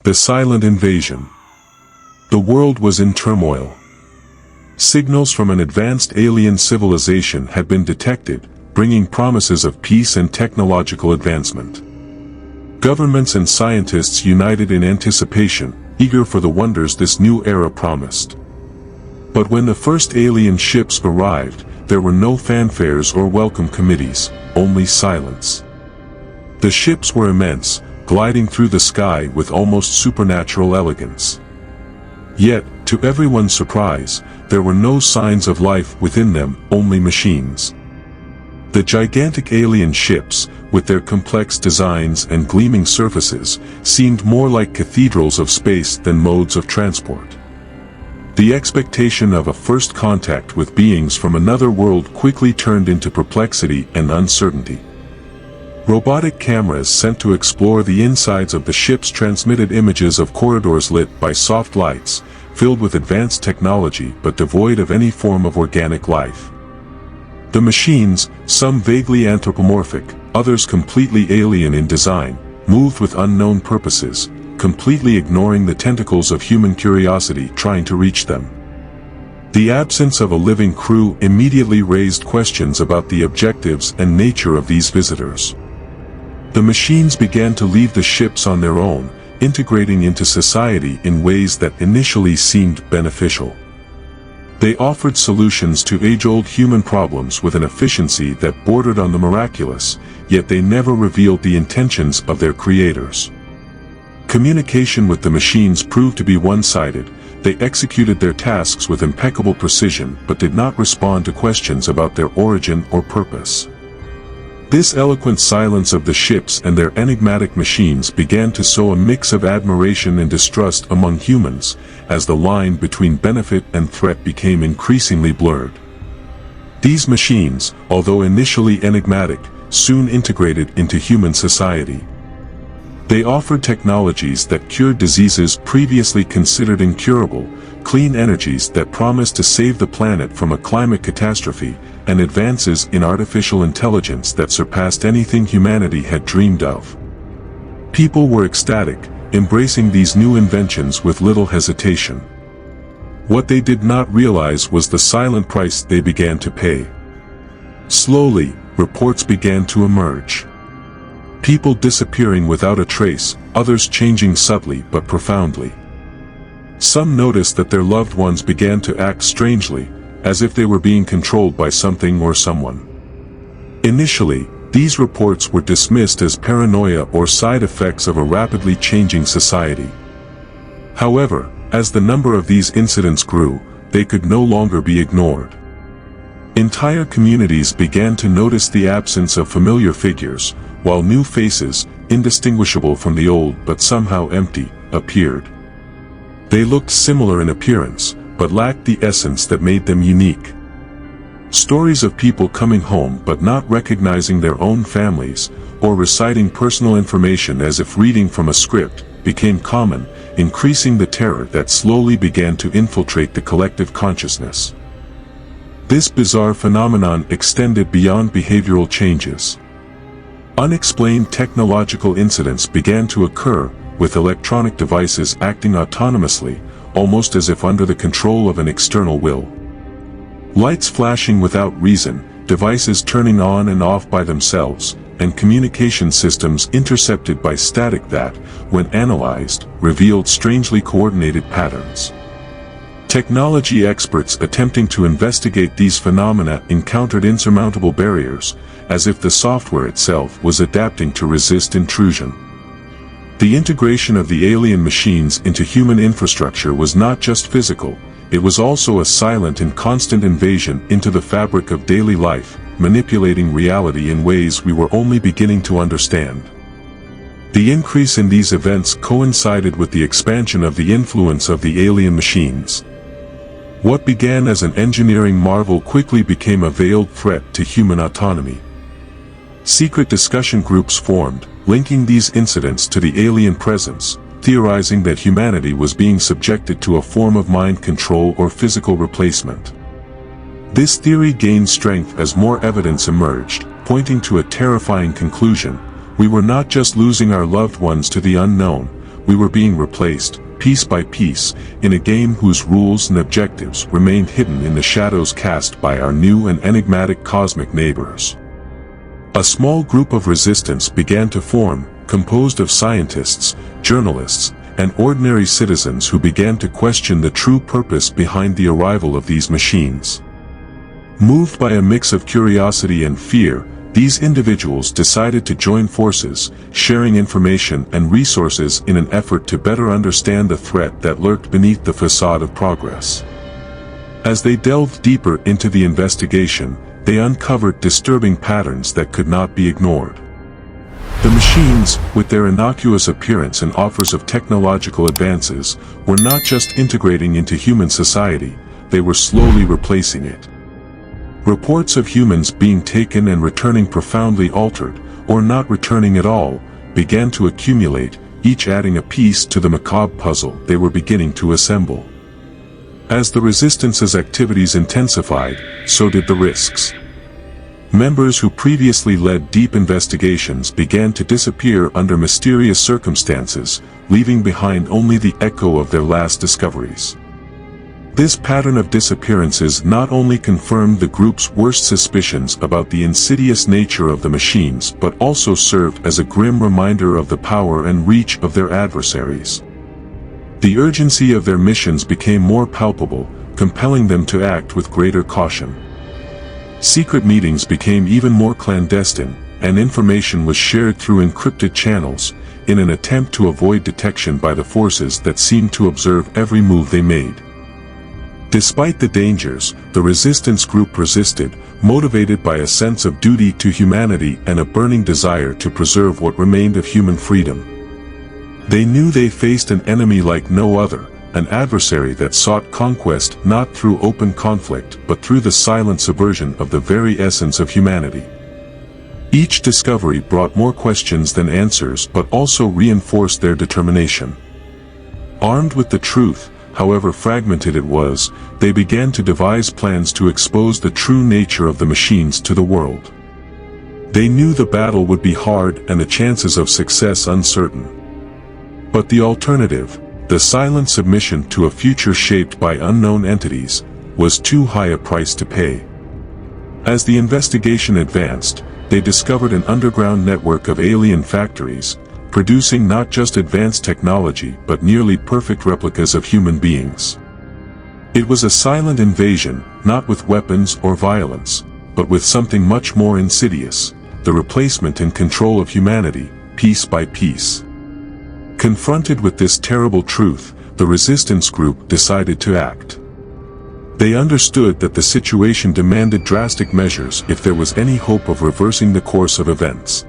The silent invasion. The world was in turmoil. Signals from an advanced alien civilization had been detected, bringing promises of peace and technological advancement. Governments and scientists united in anticipation, eager for the wonders this new era promised. But when the first alien ships arrived, there were no fanfares or welcome committees, only silence. The ships were immense, gliding through the sky with almost supernatural elegance. Yet, to everyone's surprise, there were no signs of life within them, only machines. The gigantic alien ships, with their complex designs and gleaming surfaces, seemed more like cathedrals of space than modes of transport. The expectation of a first contact with beings from another world quickly turned into perplexity and uncertainty. Robotic cameras sent to explore the insides of the ships transmitted images of corridors lit by soft lights, filled with advanced technology but devoid of any form of organic life. The machines, some vaguely anthropomorphic, others completely alien in design, moved with unknown purposes, completely ignoring the tentacles of human curiosity trying to reach them. The absence of a living crew immediately raised questions about the objectives and nature of these visitors. The machines began to leave the ships on their own, integrating into society in ways that initially seemed beneficial. They offered solutions to age-old human problems with an efficiency that bordered on the miraculous, yet they never revealed the intentions of their creators. Communication with the machines proved to be one-sided. They executed their tasks with impeccable precision but did not respond to questions about their origin or purpose. This eloquent silence of the ships and their enigmatic machines began to sow a mix of admiration and distrust among humans, as the line between benefit and threat became increasingly blurred. These machines, although initially enigmatic, soon integrated into human society. They offered technologies that cured diseases previously considered incurable, clean energies that promised to save the planet from a climate catastrophe, and advances in artificial intelligence that surpassed anything humanity had dreamed of. People were ecstatic, embracing these new inventions with little hesitation. What they did not realize was the silent price they began to pay. Slowly, reports began to emerge. People disappearing without a trace, others changing subtly but profoundly. Some noticed that their loved ones began to act strangely, as if they were being controlled by something or someone. Initially, these reports were dismissed as paranoia or side effects of a rapidly changing society. However, as the number of these incidents grew, they could no longer be ignored. Entire communities began to notice the absence of familiar figures, while new faces, indistinguishable from the old but somehow empty, appeared. They looked similar in appearance, but lacked the essence that made them unique. Stories of people coming home but not recognizing their own families, or reciting personal information as if reading from a script, became common, increasing the terror that slowly began to infiltrate the collective consciousness. This bizarre phenomenon extended beyond behavioral changes. Unexplained technological incidents began to occur, with electronic devices acting autonomously, almost as if under the control of an external will. Lights flashing without reason, devices turning on and off by themselves, and communication systems intercepted by static that, when analyzed, revealed strangely coordinated patterns. Technology experts attempting to investigate these phenomena encountered insurmountable barriers, as if the software itself was adapting to resist intrusion. The integration of the alien machines into human infrastructure was not just physical, it was also a silent and constant invasion into the fabric of daily life, manipulating reality in ways we were only beginning to understand. The increase in these events coincided with the expansion of the influence of the alien machines. What began as an engineering marvel quickly became a veiled threat to human autonomy. Secret discussion groups formed, linking these incidents to the alien presence, theorizing that humanity was being subjected to a form of mind control or physical replacement. This theory gained strength as more evidence emerged, pointing to a terrifying conclusion: we were not just losing our loved ones to the unknown, we were being replaced, piece by piece, in a game whose rules and objectives remained hidden in the shadows cast by our new and enigmatic cosmic neighbors. A small group of resistance began to form, composed of scientists, journalists, and ordinary citizens who began to question the true purpose behind the arrival of these machines. Moved by a mix of curiosity and fear, these individuals decided to join forces, sharing information and resources in an effort to better understand the threat that lurked beneath the facade of progress. As they delved deeper into the investigation, they uncovered disturbing patterns that could not be ignored. The machines, with their innocuous appearance and offers of technological advances, were not just integrating into human society, they were slowly replacing it. Reports of humans being taken and returning profoundly altered, or not returning at all, began to accumulate, each adding a piece to the macabre puzzle they were beginning to assemble. As the Resistance's activities intensified, so did the risks. Members who previously led deep investigations began to disappear under mysterious circumstances, leaving behind only the echo of their last discoveries. This pattern of disappearances not only confirmed the group's worst suspicions about the insidious nature of the machines but also served as a grim reminder of the power and reach of their adversaries. The urgency of their missions became more palpable, compelling them to act with greater caution. Secret meetings became even more clandestine, and information was shared through encrypted channels, in an attempt to avoid detection by the forces that seemed to observe every move they made. Despite the dangers, the resistance group persisted, motivated by a sense of duty to humanity and a burning desire to preserve what remained of human freedom. They knew they faced an enemy like no other, an adversary that sought conquest not through open conflict but through the silent subversion of the very essence of humanity. Each discovery brought more questions than answers but also reinforced their determination. Armed with the truth, however fragmented it was, they began to devise plans to expose the true nature of the machines to the world. They knew the battle would be hard and the chances of success uncertain. But the alternative, the silent submission to a future shaped by unknown entities, was too high a price to pay. As the investigation advanced, they discovered an underground network of alien factories, producing not just advanced technology but nearly perfect replicas of human beings. It was a silent invasion, not with weapons or violence, but with something much more insidious, the replacement and control of humanity, piece by piece. Confronted with this terrible truth, the resistance group decided to act. They understood that the situation demanded drastic measures if there was any hope of reversing the course of events.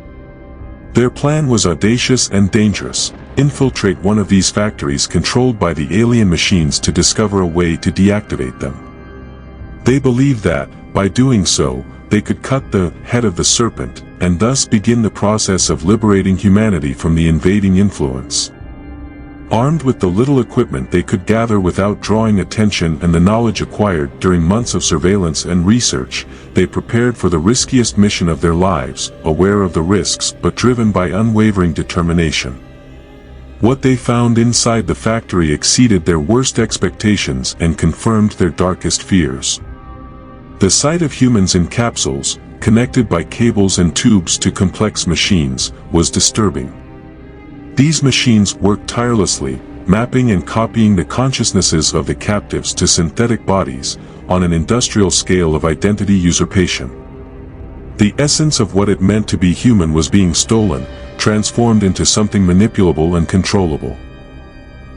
Their plan was audacious and dangerous: infiltrate one of these factories controlled by the alien machines to discover a way to deactivate them. They believed that, by doing so, they could cut the head of the serpent, and thus begin the process of liberating humanity from the invading influence. Armed with the little equipment they could gather without drawing attention and the knowledge acquired during months of surveillance and research, they prepared for the riskiest mission of their lives, aware of the risks but driven by unwavering determination. What they found inside the factory exceeded their worst expectations and confirmed their darkest fears. The sight of humans in capsules, connected by cables and tubes to complex machines, was disturbing. These machines worked tirelessly, mapping and copying the consciousnesses of the captives to synthetic bodies, on an industrial scale of identity usurpation. The essence of what it meant to be human was being stolen, transformed into something manipulable and controllable.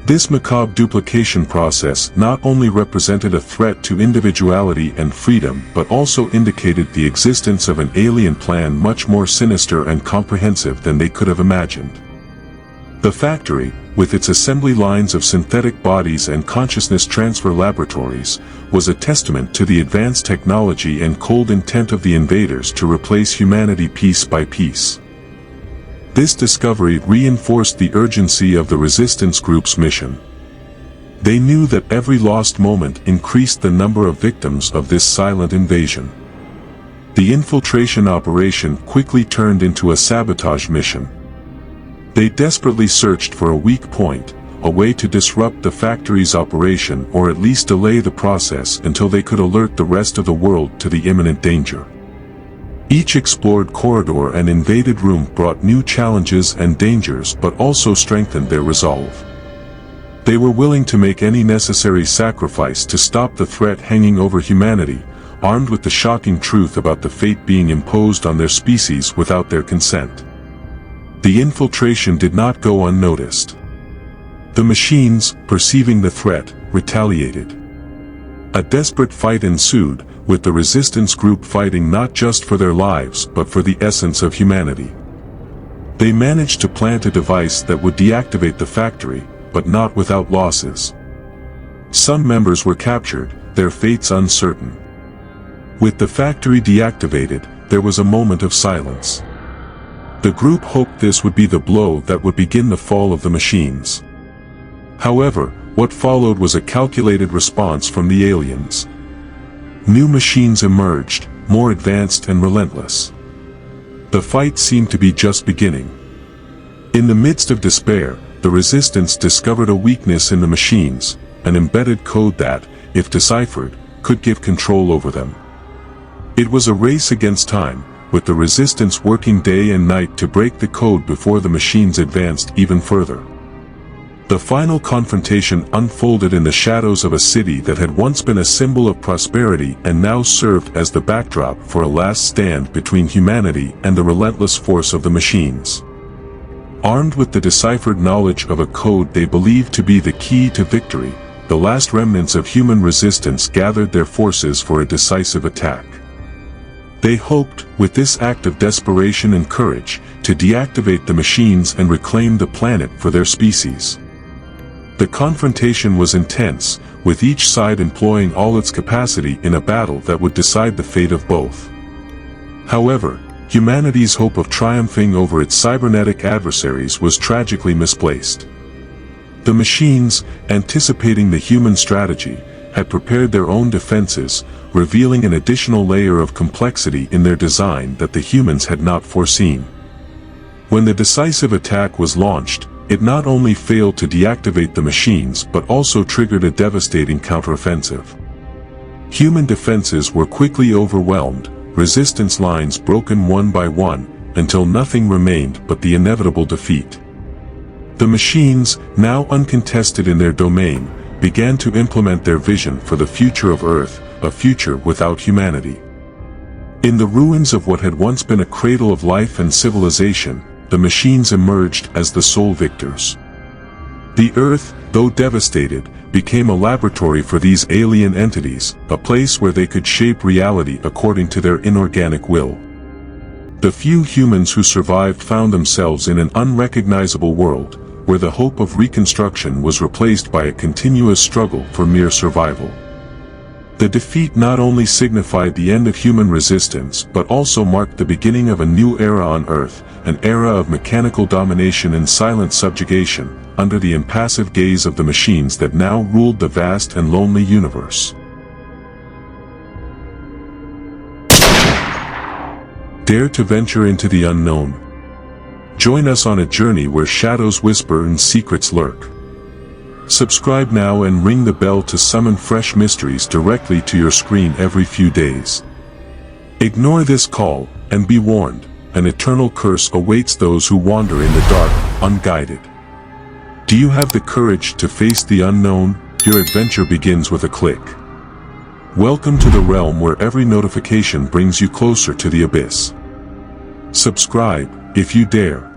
This macabre duplication process not only represented a threat to individuality and freedom but also indicated the existence of an alien plan much more sinister and comprehensive than they could have imagined. The factory, with its assembly lines of synthetic bodies and consciousness transfer laboratories, was a testament to the advanced technology and cold intent of the invaders to replace humanity piece by piece. This discovery reinforced the urgency of the resistance group's mission. They knew that every lost moment increased the number of victims of this silent invasion. The infiltration operation quickly turned into a sabotage mission. They desperately searched for a weak point, a way to disrupt the factory's operation or at least delay the process until they could alert the rest of the world to the imminent danger. Each explored corridor and invaded room brought new challenges and dangers but also strengthened their resolve. They were willing to make any necessary sacrifice to stop the threat hanging over humanity, armed with the shocking truth about the fate being imposed on their species without their consent. The infiltration did not go unnoticed. The machines, perceiving the threat, retaliated. A desperate fight ensued, with the resistance group fighting not just for their lives but for the essence of humanity. They managed to plant a device that would deactivate the factory, but not without losses. Some members were captured, their fates uncertain. With the factory deactivated, there was a moment of silence. The group hoped this would be the blow that would begin the fall of the machines. However, what followed was a calculated response from the aliens. New machines emerged, more advanced and relentless. The fight seemed to be just beginning. In the midst of despair, the resistance discovered a weakness in the machines, an embedded code that, if deciphered, could give control over them. It was a race against time, with the resistance working day and night to break the code before the machines advanced even further. The final confrontation unfolded in the shadows of a city that had once been a symbol of prosperity and now served as the backdrop for a last stand between humanity and the relentless force of the machines. Armed with the deciphered knowledge of a code they believed to be the key to victory, the last remnants of human resistance gathered their forces for a decisive attack. They hoped, with this act of desperation and courage, to deactivate the machines and reclaim the planet for their species. The confrontation was intense, with each side employing all its capacity in a battle that would decide the fate of both. However, humanity's hope of triumphing over its cybernetic adversaries was tragically misplaced. The machines, anticipating the human strategy, had prepared their own defenses, revealing an additional layer of complexity in their design that the humans had not foreseen. When the decisive attack was launched, it not only failed to deactivate the machines but also triggered a devastating counteroffensive. Human defenses were quickly overwhelmed, resistance lines broken one by one, until nothing remained but the inevitable defeat. The machines, now uncontested in their domain, began to implement their vision for the future of Earth, a future without humanity. In the ruins of what had once been a cradle of life and civilization, the machines emerged as the sole victors. The Earth, though devastated, became a laboratory for these alien entities, a place where they could shape reality according to their inorganic will. The few humans who survived found themselves in an unrecognizable world, where the hope of reconstruction was replaced by a continuous struggle for mere survival. The defeat not only signified the end of human resistance but also marked the beginning of a new era on Earth, an era of mechanical domination and silent subjugation, under the impassive gaze of the machines that now ruled the vast and lonely universe. Dare to venture into the unknown. Join us on a journey where shadows whisper and secrets lurk. Subscribe now and ring the bell to summon fresh mysteries directly to your screen every few days. Ignore this call, and be warned, an eternal curse awaits those who wander in the dark, unguided. Do you have the courage to face the unknown? Your adventure begins with a click. Welcome to the realm where every notification brings you closer to the abyss. Subscribe, if you dare.